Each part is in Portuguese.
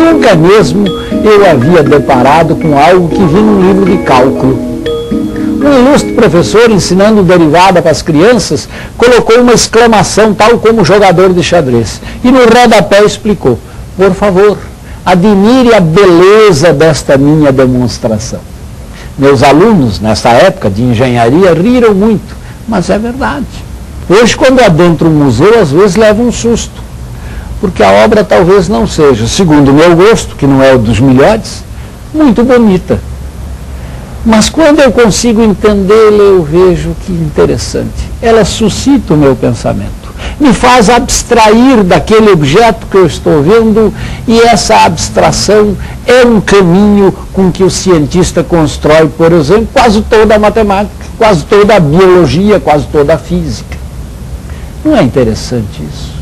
nunca mesmo eu havia deparado com algo que vi num livro de cálculo. Um ilustre professor, ensinando derivada para as crianças, colocou uma exclamação tal como jogador de xadrez. E no rodapé explicou: por favor, admire a beleza desta minha demonstração. Meus alunos, nessa época de engenharia, riram muito, mas é verdade. Hoje, quando adentro um museu, às vezes leva um susto, porque a obra talvez não seja, segundo o meu gosto, que não é o dos melhores, muito bonita. Mas quando eu consigo entendê-la, eu vejo que interessante. Ela suscita o meu pensamento, me faz abstrair daquele objeto que eu estou vendo, e essa abstração é um caminho com que o cientista constrói, por exemplo, quase toda a matemática, quase toda a biologia, quase toda a física. Não é interessante isso?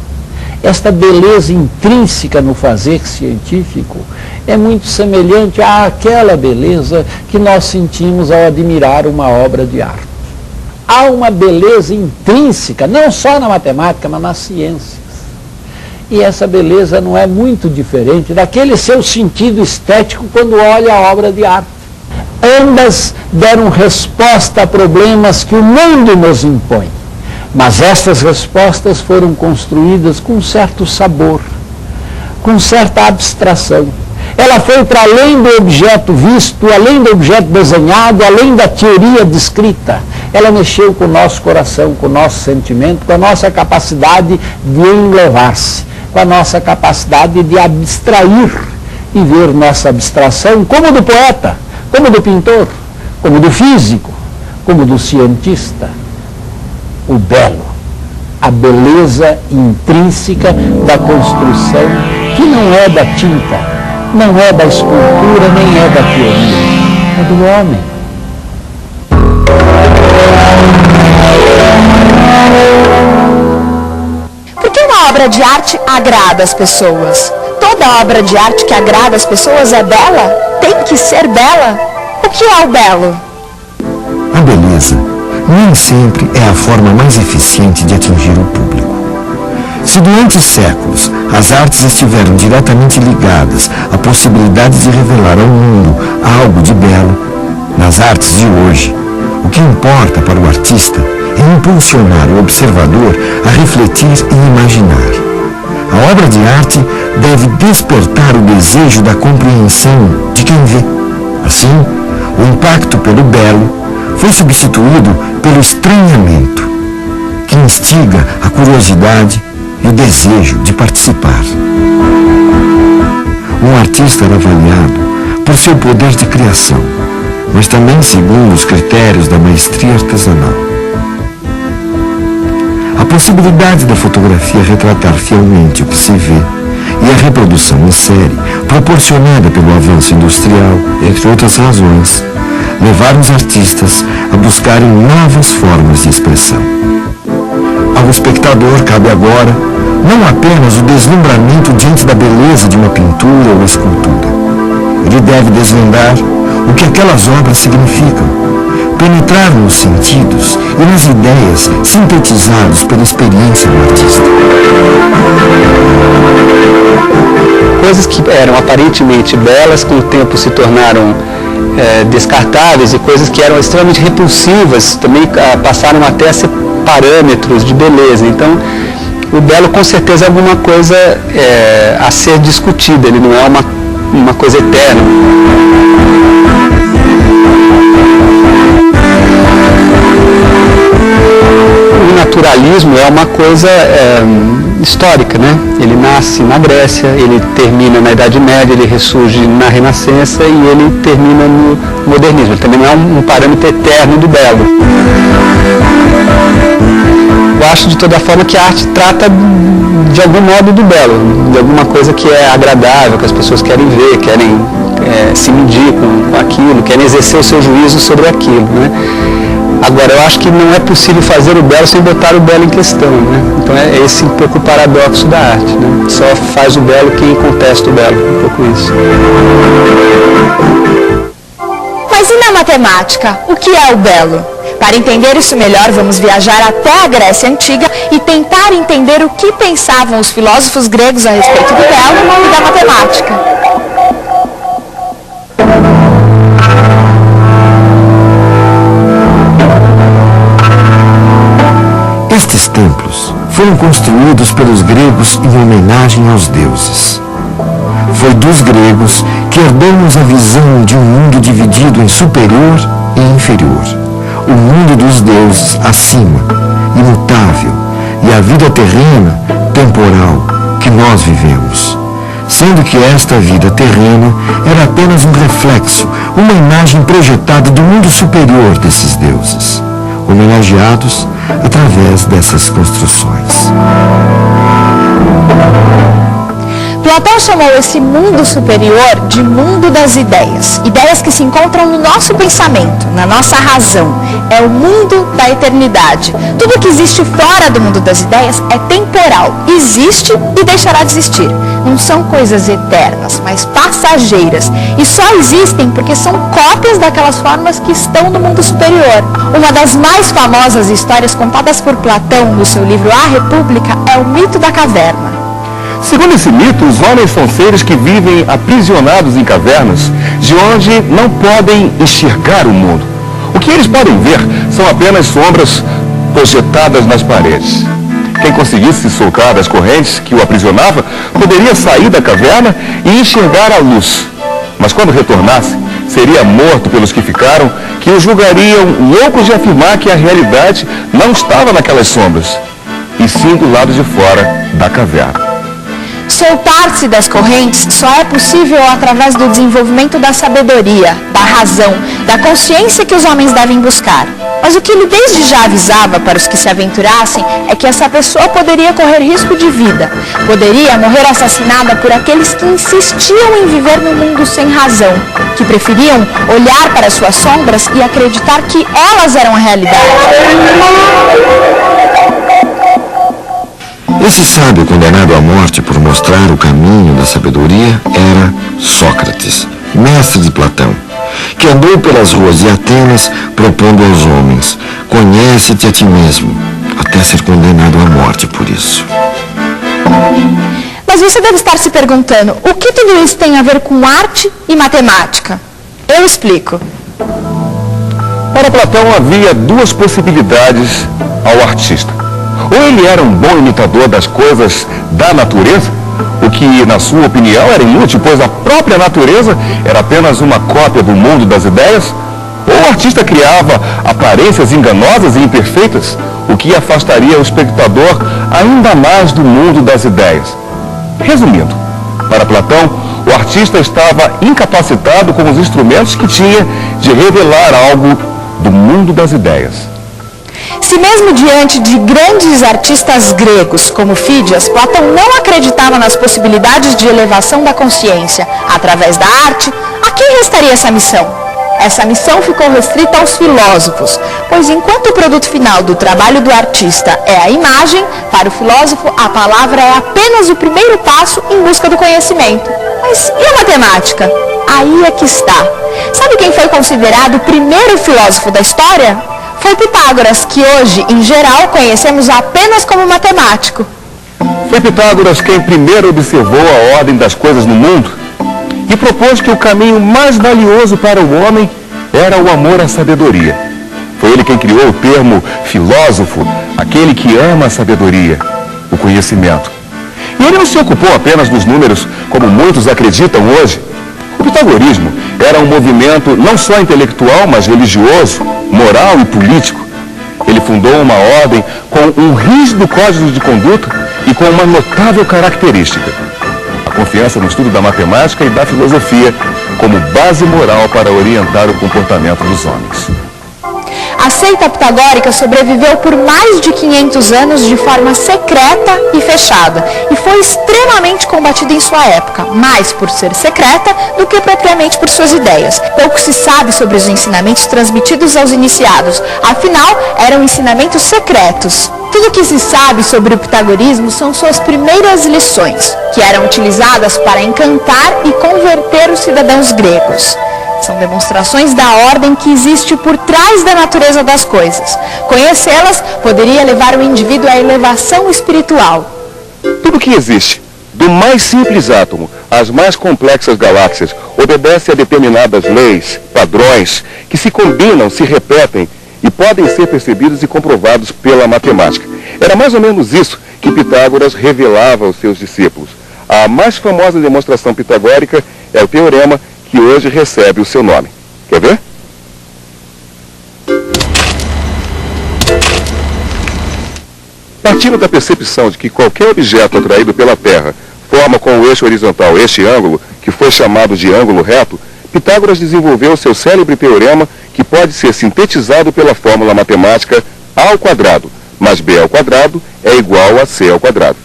Esta beleza intrínseca no fazer científico é muito semelhante àquela beleza que nós sentimos ao admirar uma obra de arte. Há uma beleza intrínseca, não só na matemática, mas nas ciências. E essa beleza não é muito diferente daquele seu sentido estético quando olha a obra de arte. Ambas deram resposta a problemas que o mundo nos impõe. Mas estas respostas foram construídas com certo sabor, com certa abstração. Ela foi para além do objeto visto, além do objeto desenhado, além da teoria descrita. Ela mexeu com o nosso coração, com o nosso sentimento, com a nossa capacidade de enlevar-se, com a nossa capacidade de abstrair e ver nessa abstração como do poeta, como do pintor, como do físico, como do cientista, o belo, a beleza intrínseca da construção, que não é da tinta, não é da escultura, nem é da teoria, é do homem. Por que uma obra de arte agrada as pessoas? Toda obra de arte que agrada as pessoas é bela? Tem que ser bela? O que é o belo? A beleza nem sempre é a forma mais eficiente de atingir o público. Se durante séculos as artes estiveram diretamente ligadas à possibilidade de revelar ao mundo algo de belo, nas artes de hoje, o que importa para o artista é impulsionar o observador a refletir e imaginar. A obra de arte deve despertar o desejo da compreensão de quem vê. Assim, o impacto pelo belo foi substituído pelo estranhamento, que instiga a curiosidade e o desejo de participar. Um artista era avaliado por seu poder de criação, mas também segundo os critérios da maestria artesanal. A possibilidade da fotografia retratar fielmente o que se vê e a reprodução em série, proporcionada pelo avanço industrial, entre outras razões, levaram os artistas a buscarem novas formas de expressão. Ao espectador cabe agora não apenas o deslumbramento diante da beleza de uma pintura ou escultura. Ele deve desvendar o que aquelas obras significam, penetrar nos sentidos e nas ideias sintetizados pela experiência do artista. Coisas que eram aparentemente belas, com o tempo se tornaram descartáveis, e coisas que eram extremamente repulsivas também passaram até a ser parâmetros de beleza. Então, o belo com certeza é alguma coisa a ser discutida, ele não é uma coisa eterna. O naturalismo é uma coisa histórica, né? Ele nasce na Grécia, ele termina na Idade Média, ele ressurge na Renascença e ele termina no modernismo. Ele também não é um parâmetro eterno do belo. Eu acho de toda forma que a arte trata de algum modo do belo, de alguma coisa que é agradável, que as pessoas querem ver, querem se medir com aquilo, querem exercer o seu juízo sobre aquilo, né? Agora, eu acho que não é possível fazer o belo sem botar o belo em questão, né? Então é esse um pouco o paradoxo da arte, né? Só faz o belo quem contesta o belo, um pouco isso. Mas e na matemática? O que é o belo? Para entender isso melhor, vamos viajar até a Grécia Antiga e tentar entender o que pensavam os filósofos gregos a respeito do belo e da matemática. templos foram construídos pelos gregos em homenagem aos deuses. Foi dos gregos que herdamos a visão de um mundo dividido em superior e inferior. O mundo dos deuses acima, imutável, e a vida terrena, temporal, que nós vivemos. Sendo que esta vida terrena era apenas um reflexo, uma imagem projetada do mundo superior desses deuses, homenageados através dessas construções. Platão chamou esse mundo superior de mundo das ideias. Ideias que se encontram no nosso pensamento, na nossa razão. É o mundo da eternidade. Tudo que existe fora do mundo das ideias é temporal. Existe e deixará de existir. Não são coisas eternas, mas passageiras. E só existem porque são cópias daquelas formas que estão no mundo superior. Uma das mais famosas histórias contadas por Platão no seu livro A República é o mito da caverna. Segundo esse mito, os homens são seres que vivem aprisionados em cavernas, de onde não podem enxergar o mundo. O que eles podem ver são apenas sombras projetadas nas paredes. Quem conseguisse se soltar das correntes que o aprisionava, poderia sair da caverna e enxergar a luz. Mas quando retornasse, seria morto pelos que ficaram, que o julgariam loucos de afirmar que a realidade não estava naquelas sombras, e sim do lado de fora da caverna. Soltar-se das correntes só é possível através do desenvolvimento da sabedoria, da razão, da consciência que os homens devem buscar. Mas o que ele desde já avisava para os que se aventurassem é que essa pessoa poderia correr risco de vida, poderia morrer assassinada por aqueles que insistiam em viver no mundo sem razão, que preferiam olhar para suas sombras e acreditar que elas eram a realidade. Esse sábio condenado à morte por mostrar o caminho da sabedoria era Sócrates, mestre de Platão, que andou pelas ruas de Atenas propondo aos homens: conhece-te a ti mesmo, até ser condenado à morte por isso. Mas você deve estar se perguntando, o que tudo isso tem a ver com arte e matemática? Eu explico. Para Platão havia duas possibilidades ao artista. Ou ele era um bom imitador das coisas da natureza, o que, na sua opinião, era inútil, pois a própria natureza era apenas uma cópia do mundo das ideias, ou o artista criava aparências enganosas e imperfeitas, o que afastaria o espectador ainda mais do mundo das ideias. Resumindo, para Platão, o artista estava incapacitado com os instrumentos que tinha de revelar algo do mundo das ideias. Se mesmo diante de grandes artistas gregos como Fídias, Platão não acreditava nas possibilidades de elevação da consciência através da arte, a quem restaria essa missão? Essa missão ficou restrita aos filósofos, pois enquanto o produto final do trabalho do artista é a imagem, para o filósofo a palavra é apenas o primeiro passo em busca do conhecimento. Mas e a matemática? Aí é que está. Sabe quem foi considerado o primeiro filósofo da história? Foi Pitágoras, que hoje, em geral, conhecemos apenas como matemático. Foi Pitágoras quem primeiro observou a ordem das coisas no mundo e propôs que o caminho mais valioso para o homem era o amor à sabedoria. Foi ele quem criou o termo filósofo, aquele que ama a sabedoria, o conhecimento. E ele não se ocupou apenas dos números, como muitos acreditam hoje. O pitagorismo era um movimento não só intelectual, mas religioso, moral e político. Ele fundou uma ordem com um rígido código de conduta e com uma notável característica: a confiança no estudo da matemática e da filosofia como base moral para orientar o comportamento dos homens. A seita pitagórica sobreviveu por mais de 500 anos de forma secreta e fechada e foi extremamente combatida em sua época, mais por ser secreta do que propriamente por suas ideias. Pouco se sabe sobre os ensinamentos transmitidos aos iniciados, afinal, eram ensinamentos secretos. Tudo o que se sabe sobre o pitagorismo são suas primeiras lições, que eram utilizadas para encantar e converter os cidadãos gregos. São demonstrações da ordem que existe por trás da natureza das coisas. Conhecê-las poderia levar o indivíduo à elevação espiritual. Tudo que existe, do mais simples átomo às mais complexas galáxias, obedece a determinadas leis, padrões, que se combinam, se repetem e podem ser percebidos e comprovados pela matemática. Era mais ou menos isso que Pitágoras revelava aos seus discípulos. A mais famosa demonstração pitagórica é o teorema que hoje recebe o seu nome. Quer ver? Partindo da percepção de que qualquer objeto atraído pela Terra forma com o eixo horizontal este ângulo, que foi chamado de ângulo reto, Pitágoras desenvolveu seu célebre teorema que pode ser sintetizado pela fórmula matemática A ao quadrado, mais B ao quadrado é igual a C ao quadrado.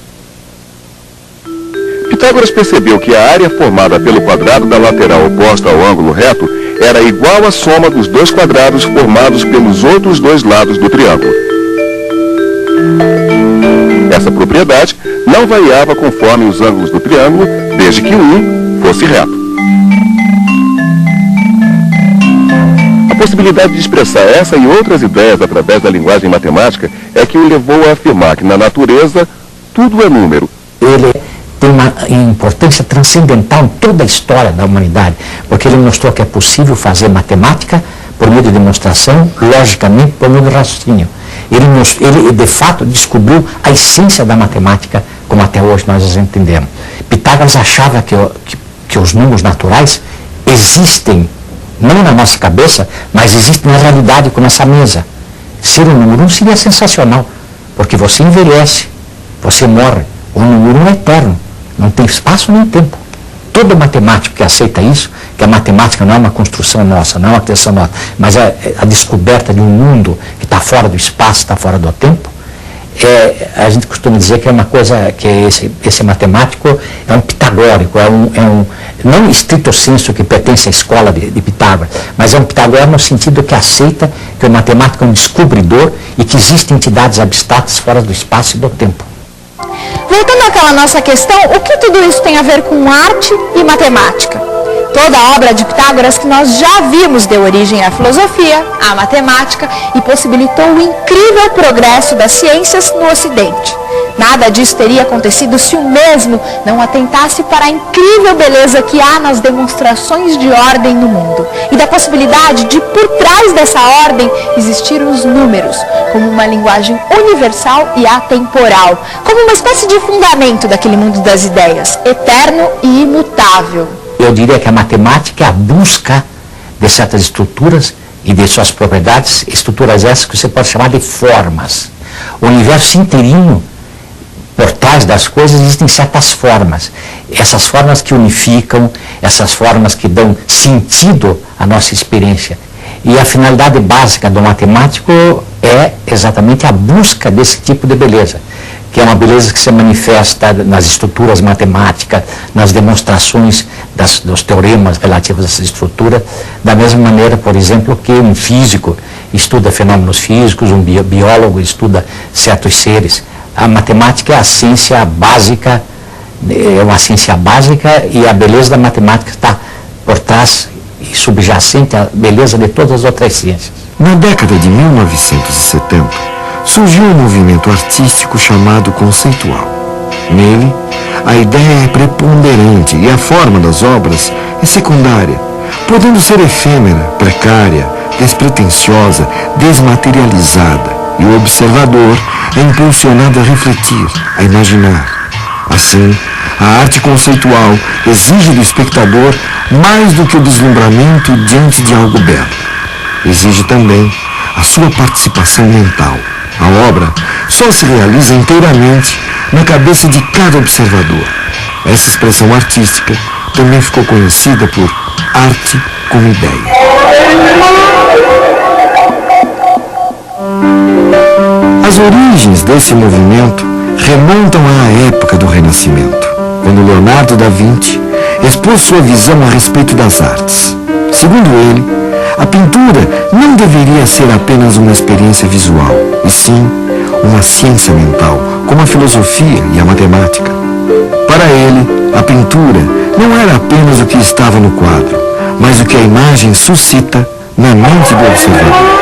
Pitágoras percebeu que a área formada pelo quadrado da lateral oposta ao ângulo reto era igual à soma dos dois quadrados formados pelos outros dois lados do triângulo. Essa propriedade não variava conforme os ângulos do triângulo, desde que um fosse reto. A possibilidade de expressar essa e outras ideias através da linguagem matemática é que o levou a afirmar que na natureza tudo é número. Ele tem uma importância transcendental em toda a história da humanidade, porque ele mostrou que é possível fazer matemática por meio de demonstração, logicamente por meio de raciocínio. Ele de fato descobriu a essência da matemática, como até hoje nós as entendemos. Pitágoras achava que os números naturais existem, não na nossa cabeça, mas existem na realidade, como essa mesa. Ser um número 1 seria sensacional, porque você envelhece, você morre. O número 1 é eterno, não tem espaço nem tempo. Todo matemático que aceita isso, que a matemática não é uma construção nossa, não é uma criação nossa, mas é a descoberta de um mundo que está fora do espaço, está fora do tempo, a gente costuma dizer que é uma coisa, que esse matemático é um pitagórico, não estrito senso que pertence à escola de Pitágoras, mas é um pitagórico no sentido que aceita que o matemático é um descobridor e que existem entidades abstratas fora do espaço e do tempo. Voltando àquela nossa questão, o que tudo isso tem a ver com arte e matemática? Toda a obra de Pitágoras que nós já vimos deu origem à filosofia, à matemática e possibilitou o incrível progresso das ciências no Ocidente. Nada disso teria acontecido se o mesmo não atentasse para a incrível beleza que há nas demonstrações de ordem no mundo e da possibilidade de, por trás dessa ordem, existir os números, como uma linguagem universal e atemporal, como uma espécie de fundamento daquele mundo das ideias, eterno e imutável. Eu diria que a matemática é a busca de certas estruturas e de suas propriedades, estruturas essas que você pode chamar de formas. O universo inteirinho, por trás das coisas, existem certas formas. Essas formas que unificam, essas formas que dão sentido à nossa experiência. E a finalidade básica do matemático é exatamente a busca desse tipo de beleza, que é uma beleza que se manifesta nas estruturas matemáticas, nas demonstrações dos teoremas relativos a essa estrutura, da mesma maneira, por exemplo, que um físico estuda fenômenos físicos, um biólogo estuda certos seres. A matemática é a ciência básica, é uma ciência básica, e a beleza da matemática está por trás e subjacente à beleza de todas as outras ciências. Na década de 1970, surgiu um movimento artístico chamado conceitual. Nele, a ideia é preponderante e a forma das obras é secundária, podendo ser efêmera, precária, despretensiosa, desmaterializada, e o observador é impulsionado a refletir, a imaginar. Assim, a arte conceitual exige do espectador mais do que o deslumbramento diante de algo belo. Exige também a sua participação mental. A obra só se realiza inteiramente na cabeça de cada observador. Essa expressão artística também ficou conhecida por arte como ideia. As origens desse movimento remontam à época do Renascimento, quando Leonardo da Vinci expôs sua visão a respeito das artes. Segundo ele, a pintura não deveria ser apenas uma experiência visual, e sim uma ciência mental, como a filosofia e a matemática. Para ele, a pintura não era apenas o que estava no quadro, mas o que a imagem suscita na mente do observador.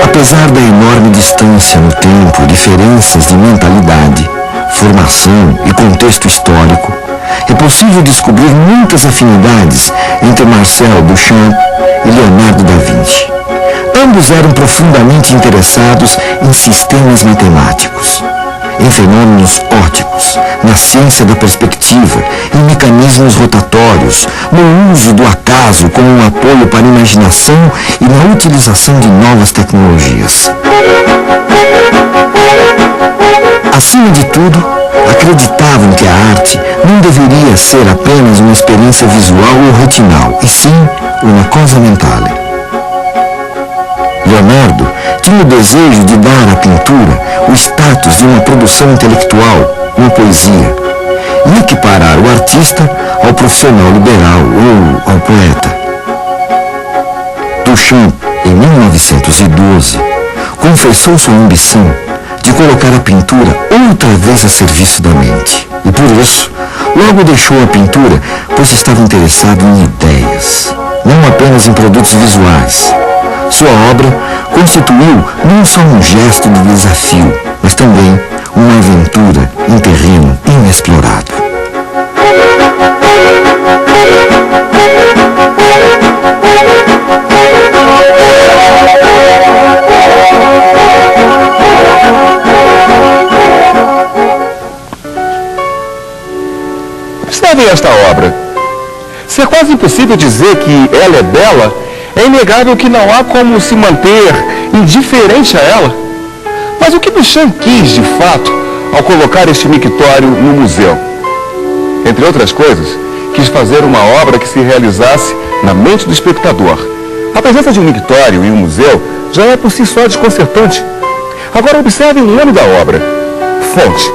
Apesar da enorme distância no tempo, diferenças de mentalidade, formação e contexto histórico, é possível descobrir muitas afinidades entre Marcel Duchamp e Leonardo da Vinci. Ambos eram profundamente interessados em sistemas matemáticos, em fenômenos ópticos, na ciência da perspectiva, em mecanismos rotatórios, no uso do acaso como um apoio para a imaginação e na utilização de novas tecnologias. Acima de tudo, acreditavam que a arte não deveria ser apenas uma experiência visual ou retinal, e sim uma cosa mentale. Leonardo tinha o desejo de dar à pintura o status de uma produção intelectual, uma poesia, e equiparar o artista ao profissional liberal ou ao poeta. Duchamp, em 1912, confessou sua ambição de colocar a pintura outra vez a serviço da mente. E por isso, logo deixou a pintura, pois estava interessado em ideias, não apenas em produtos visuais. Sua obra constituiu não só um gesto de desafio, mas também uma aventura em terreno inexplorado. Observem esta obra. Se é quase impossível dizer que ela é bela, é inegável que não há como se manter indiferente a ela. Mas o que Duchamp quis, de fato, ao colocar este mictório no museu? Entre outras coisas, quis fazer uma obra que se realizasse na mente do espectador. A presença de um mictório em um museu já é por si só desconcertante. Agora observem o nome da obra: Fonte.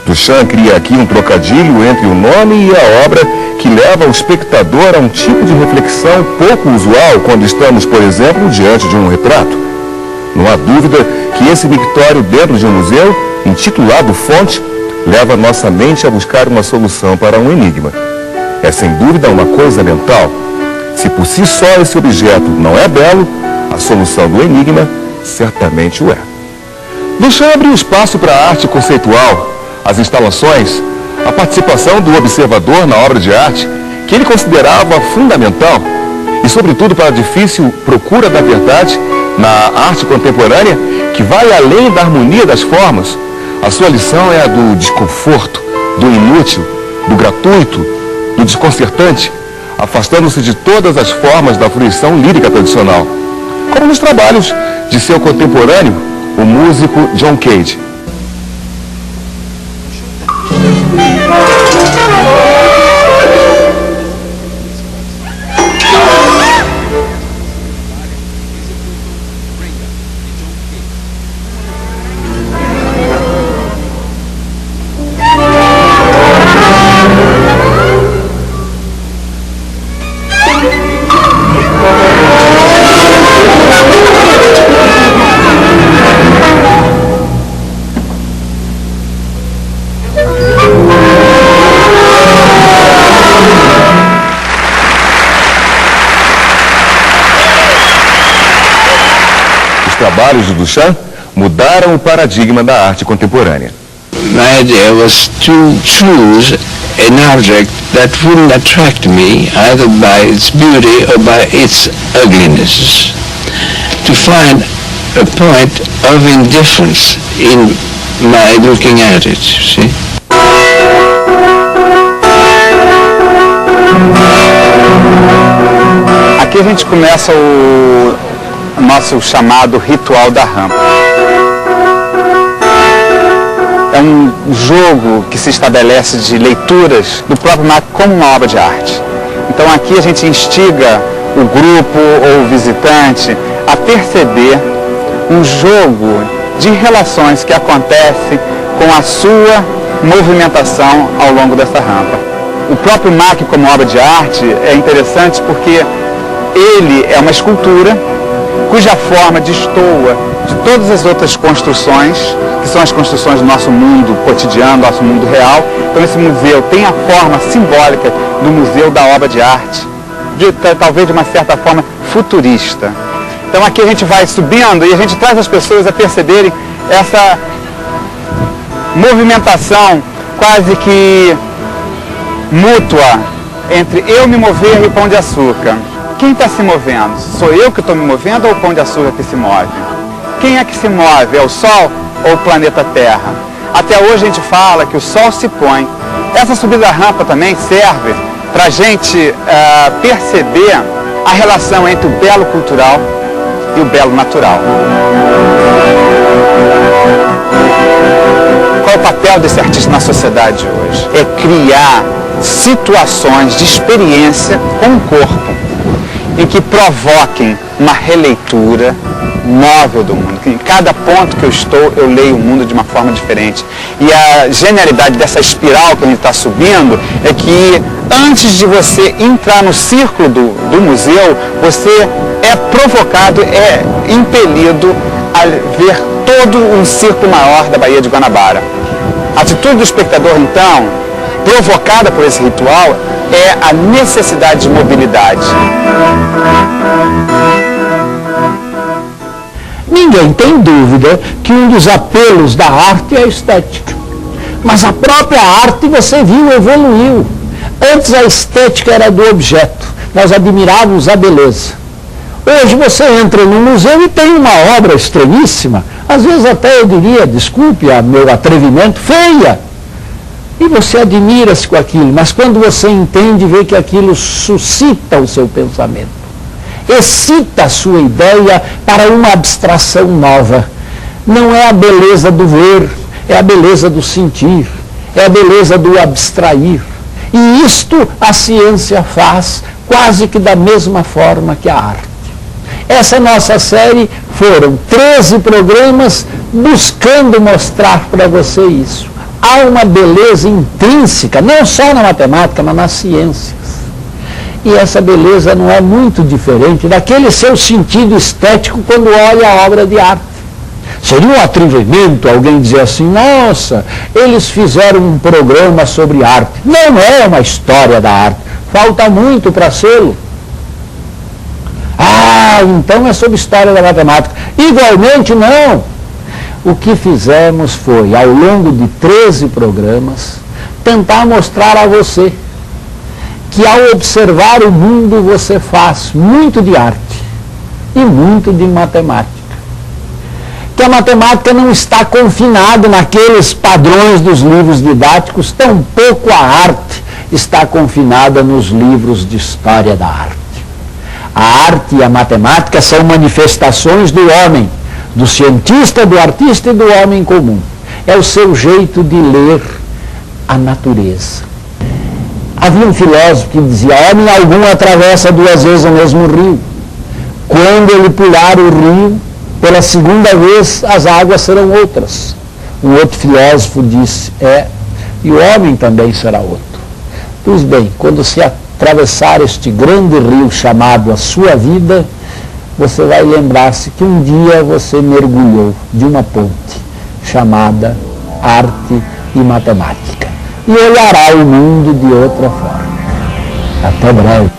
Duchamp cria aqui um trocadilho entre o nome e a obra que leva o espectador a um tipo de reflexão pouco usual quando estamos, por exemplo, diante de um retrato. Não há dúvida que esse mictório dentro de um museu, intitulado Fonte, leva nossa mente a buscar uma solução para um enigma. É sem dúvida uma coisa mental. Se por si só esse objeto não é belo, a solução do enigma certamente o é. Duchamp abriu espaço para a arte conceitual, as instalações, a participação do observador na obra de arte, que ele considerava fundamental, e sobretudo para a difícil procura da verdade na arte contemporânea, que vai além da harmonia das formas. A sua lição é a do desconforto, do inútil, do gratuito, do desconcertante, afastando-se de todas as formas da fruição lírica tradicional, como nos trabalhos de seu contemporâneo, o músico John Cage. Os trabalhos de Duchamp mudaram o paradigma da arte contemporânea. My idea was to choose an object that wouldn't attract me either by its beauty or by its ugliness. To find a point of indifference in my looking at it, see? Aqui a gente começa o nosso chamado ritual da rampa. É um jogo que se estabelece de leituras do próprio Marco como uma obra de arte. Então aqui a gente instiga o grupo ou o visitante a perceber um jogo de relações que acontece com a sua movimentação ao longo dessa rampa. O próprio Marco como obra de arte é interessante porque ele é uma escultura cuja forma destoa de todas as outras construções, que são as construções do nosso mundo cotidiano, nosso mundo real. Então esse museu tem a forma simbólica do museu da obra de arte, talvez de uma certa forma futurista. Então aqui a gente vai subindo e a gente traz as pessoas a perceberem essa movimentação quase que mútua entre eu me mover e o Pão de Açúcar. Quem está se movendo? Sou eu que estou me movendo ou o Pão de Açúcar que se move? Quem é que se move? É o Sol ou o planeta Terra? Até hoje a gente fala que o Sol se põe. Essa subida da rampa também serve para a gente perceber a relação entre o belo cultural e o belo natural. Qual é o papel desse artista na sociedade hoje? É criar situações de experiência com o corpo, em que provoquem uma releitura móvel do mundo. Em cada ponto que eu estou, eu leio o mundo de uma forma diferente. E a genialidade dessa espiral que a gente está subindo é que antes de você entrar no círculo do museu, você é provocado, é impelido a ver todo um círculo maior da Baía de Guanabara. A atitude do espectador, então, provocada por esse ritual, é a necessidade de mobilidade. Ninguém tem dúvida que um dos apelos da arte é a estética. Mas a própria arte, você viu, evoluiu. Antes a estética era do objeto. Nós admirávamos a beleza. Hoje você entra no museu e tem uma obra estranhíssima, às vezes até eu diria, desculpe meu atrevimento, feia. E você admira-se com aquilo, mas quando você entende, vê que aquilo suscita o seu pensamento, excita a sua ideia para uma abstração nova. Não é a beleza do ver, é a beleza do sentir, é a beleza do abstrair. E isto a ciência faz quase que da mesma forma que a arte. Essa nossa série foram 13 programas buscando mostrar para você isso. Há uma beleza intrínseca, não só na matemática, mas nas ciências. E essa beleza não é muito diferente daquele seu sentido estético quando olha a obra de arte. Seria um atrevimento alguém dizer assim, nossa, eles fizeram um programa sobre arte. Não é uma história da arte, falta muito para sê-lo. Ah, então é sobre história da matemática. Igualmente não. O que fizemos foi, ao longo de 13 programas, tentar mostrar a você que ao observar o mundo você faz muito de arte e muito de matemática. Que a matemática não está confinada naqueles padrões dos livros didáticos, tampouco a arte está confinada nos livros de história da arte. A arte e a matemática são manifestações do homem, do cientista, do artista e do homem comum. É o seu jeito de ler a natureza. Havia um filósofo que dizia, homem algum atravessa 2 vezes o mesmo rio. Quando ele pular o rio, pela segunda vez as águas serão outras. Um outro filósofo disse, e o homem também será outro. Pois bem, quando se atravessar este grande rio chamado a sua vida, você vai lembrar-se que um dia você mergulhou de uma ponte chamada arte e matemática e olhará o mundo de outra forma. Até breve.